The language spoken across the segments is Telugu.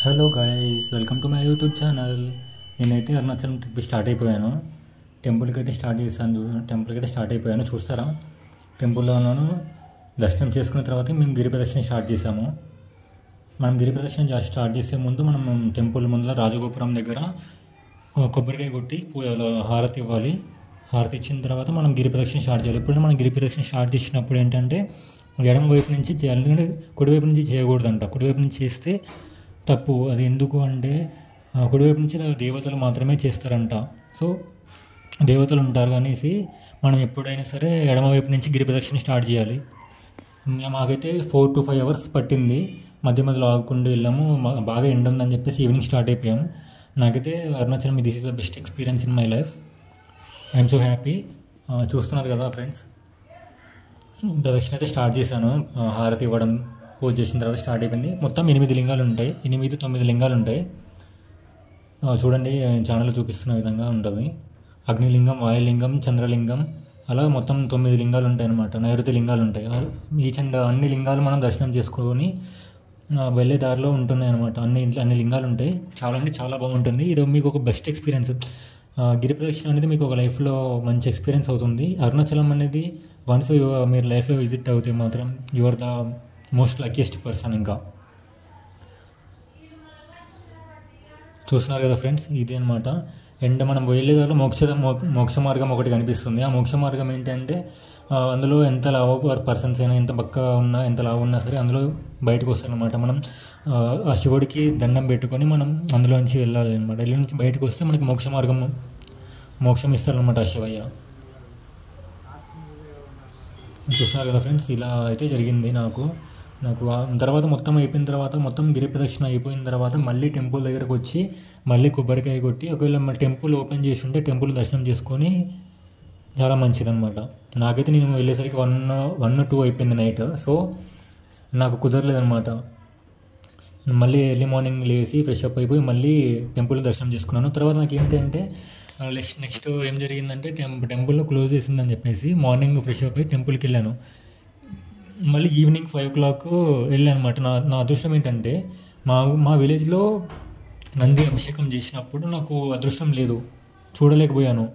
Hello guys, welcome to my YouTube channel. నేనైతే అరుణాచలం ట్రిప్ స్టార్ట్ అయిపోయాను. టెంపుల్కి అయితే స్టార్ట్ అయిపోయాను. చూస్తారా, టెంపుల్లోనూ దర్శనం చేసుకున్న తర్వాత మేము గిరి ప్రదక్షిణ స్టార్ట్ చేసాము. మనం గిరి ప్రదక్షిణ స్టార్ట్ చేసే ముందు మనం టెంపుల్ ముందర రాజగోపురం దగ్గర కొబ్బరికాయ కొట్టి హారతి ఇవ్వాలి. హారతి ఇచ్చిన తర్వాత మనం గిరి ప్రదక్షిణ స్టార్ట్ చేయాలి. ఎప్పుడైనా మనం గిరి ప్రదక్షిణ స్టార్ట్ చేసినప్పుడు ఏంటంటే ఎడమ వైపు నుంచి చేయాలి, ఎందుకంటే కుడివైపు నుంచి చేయకూడదంట. కుడివైపు నుంచి చేస్తే తప్పు. అది ఎందుకు అంటే కుడివైపు నుంచి దేవతలు మాత్రమే చేస్తారంట. సో దేవతలు ఉంటారు అనేసి మనం ఎప్పుడైనా సరే ఎడమవైపు నుంచి గిరి ప్రదక్షిణ స్టార్ట్ చేయాలి. మాకైతే 4 to 5 hours పట్టింది. మధ్య మధ్యలో ఆగకుండా వెళ్ళాము. బాగా ఎండ ఉందని చెప్పేసి ఈవినింగ్ స్టార్ట్ అయిపోయాం. నాకైతే Arunachalam this is the best experience in my life. I'm so happy. చూస్తున్నారు కదా ఫ్రెండ్స్, ప్రదక్షిణ అయితే స్టార్ట్ చేశాను. హారతి ఇవ్వడం, పూజ చేసిన తర్వాత స్టార్ట్ అయిపోయింది. మొత్తం 8 లింగాలు ఉంటాయి, 8-9 లింగాలు ఉంటాయి. చూడండి, ఛానల్లో చూపిస్తున్న విధంగా ఉంటుంది. అగ్నిలింగం, వాయులింగం, చంద్రలింగం, అలా మొత్తం 9 లింగాలు ఉంటాయి అన్నమాట. నైరుతి లింగాలు ఉంటాయి. ఈచ్ అండ్ అన్ని లింగాలు మనం దర్శనం చేసుకొని వెళ్ళే దారిలో ఉంటున్నాయి అనమాట. అన్ని లింగాలు ఉంటాయి. చాలా అంటే చాలా బాగుంటుంది. ఇది మీకు ఒక బెస్ట్ ఎక్స్పీరియన్స్. గిరి ప్రదక్షిణ అనేది మీకు ఒక లైఫ్లో మంచి ఎక్స్పీరియన్స్ అవుతుంది. అరుణాచలం అనేది వన్స్ మీరు లైఫ్లో విజిట్ అవుతే మాత్రం you are the most luckiest person. ఇంకా చూస్తున్నారు కదా ఫ్రెండ్స్, ఇదే అనమాట. అండ్ మనం వెళ్ళేదారిలో మోక్ష మార్గం ఒకటి కనిపిస్తుంది. ఆ మోక్ష మార్గం ఏంటంటే అందులో ఎంత లావు పర్సన్స్ అయినా, ఎంత బక్కగా ఉన్నా, ఎంత లావు ఉన్నా సరే అందులో బయటకు వస్తారనమాట. మనం ఆ శివుడికి దండం పెట్టుకొని మనం అందులోంచి వెళ్ళాలి అనమాట. ఇల్లు నుంచి బయటకు వస్తే మనకి మోక్షం ఇస్తారనమాట ఆ శివయ్య. చూస్తున్నారు కదా ఫ్రెండ్స్, ఇలా అయితే జరిగింది నాకు. తర్వాత మొత్తం అయిపోయిన తర్వాత, మొత్తం గిరి ప్రదక్షిణ అయిపోయిన తర్వాత మళ్ళీ టెంపుల్ దగ్గరకు వచ్చి మళ్ళీ కొబ్బరికాయ కొట్టి, ఒకవేళ మన టెంపుల్ ఓపెన్ చేసి ఉంటే టెంపుల్ దర్శనం చేసుకొని చాలా మంచిదన్నమాట. నాకైతే నేను వెళ్ళేసరికి 1-2 అయిపోయింది నైట్. సో నాకు కుదరలేదన్నమాట. మళ్ళీ ఎర్లీ మార్నింగ్ లేచి ఫ్రెష్ అప్ అయిపోయి మళ్ళీ టెంపుల్ దర్శనం చేసుకున్నాను. తర్వాత నాకు ఏంటంటే నెక్స్ట్ ఏం జరిగిందంటే టెంపుల్లో క్లోజ్ చేసిందని చెప్పేసి మార్నింగ్ ఫ్రెష్ అప్ అయి టెంపుల్కి వెళ్ళాను. మళ్ళీ ఈవినింగ్ 5 o'clock వెళ్ళాను అనమాట. నా అదృష్టం ఏంటంటే మా విలేజ్లో నంది అభిషేకం చేసినప్పుడు నాకు అదృష్టం లేదు, చూడలేకపోయాను.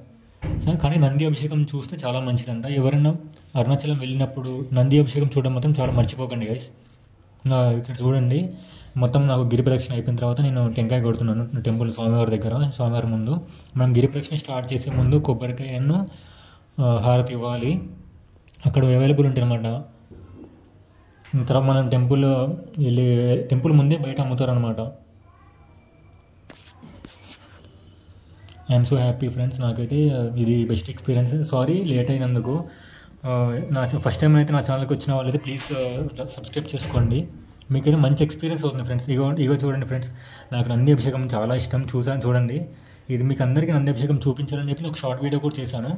కానీ నంది అభిషేకం చూస్తే చాలా మంచిదంట. ఎవరైనా అరుణాచలం వెళ్ళినప్పుడు నంది అభిషేకం చూడడం మాత్రం చాలా మర్చిపోకండి గైస్. ఇక్కడ చూడండి, మొత్తం నాకు గిరి ప్రదక్షిణ అయిపోయిన తర్వాత నేను టెంకాయ కొడుతున్నాను టెంపుల్ స్వామివారి దగ్గర. స్వామివారి ముందు మనం గిరి ప్రదక్షిణ స్టార్ట్ చేసే ముందు కొబ్బరికాయను హారతి ఇవ్వాలి. అక్కడ అవైలబుల్ ఉంటాయి అన్నమాట. తర్వాత మనం టెంపుల్ ముందే బయట అమ్ముతారనమాట. I'm so happy friends. నాకైతే ఇది బెస్ట్ ఎక్స్పీరియన్స్. సారీ లేట్ అయినందుకు. ఫస్ట్ టైం అయితే నా ఛానల్కి వచ్చిన వాళ్ళైతే ప్లీజ్ సబ్స్క్రైబ్ చేసుకోండి. మీకైతే మంచి ఎక్స్పీరియన్స్ అవుతుంది ఫ్రెండ్స్. ఇగో చూడండి ఫ్రెండ్స్, నాకు నంది అభిషేకం చాలా ఇష్టం. చూడండి, ఇది మీకు అందరికీ నంది అభిషేకం చూపించాలని చెప్పి ఒక షార్ట్ వీడియో కూడా చేశాను.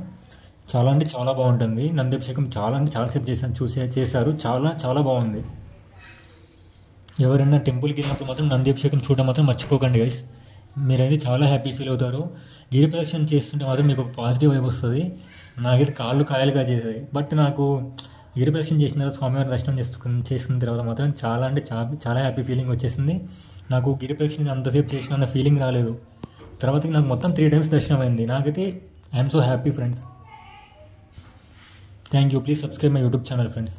చాలా అంటే చాలా బాగుంటుంది నంది అభిషేకం. చాలాసేపు చేశారు. చాలా బాగుంది. ఎవరైనా టెంపుల్కి వెళ్ళినప్పుడు మాత్రం నంది అభిషేకం చూడడం మాత్రం మర్చిపోకండి గైస్. మీరైతే చాలా హ్యాపీ ఫీల్ అవుతారు. గిరి ప్రదక్షిణ చేస్తుంటే మాత్రం మీకు ఒక పాజిటివ్ వైబ్ వస్తుంది. నాకైతే కాళ్ళు కాయలుగా చేసాయి. బట్ నాకు గిరి ప్రదక్షిణ చేసిన తర్వాత, స్వామివారి దర్శనం చేసుకున్న తర్వాత మాత్రం చాలా అంటే చాలా హ్యాపీ ఫీలింగ్ వచ్చేసింది. నాకు గిరి ప్రదక్షిణ అంతసేపు చేసిన ఫీలింగ్ రాలేదు. తర్వాత నాకు మొత్తం 3 times దర్శనం అయింది. నాకైతే I'm so happy friends. Thank you. Please subscribe my YouTube channel, friends.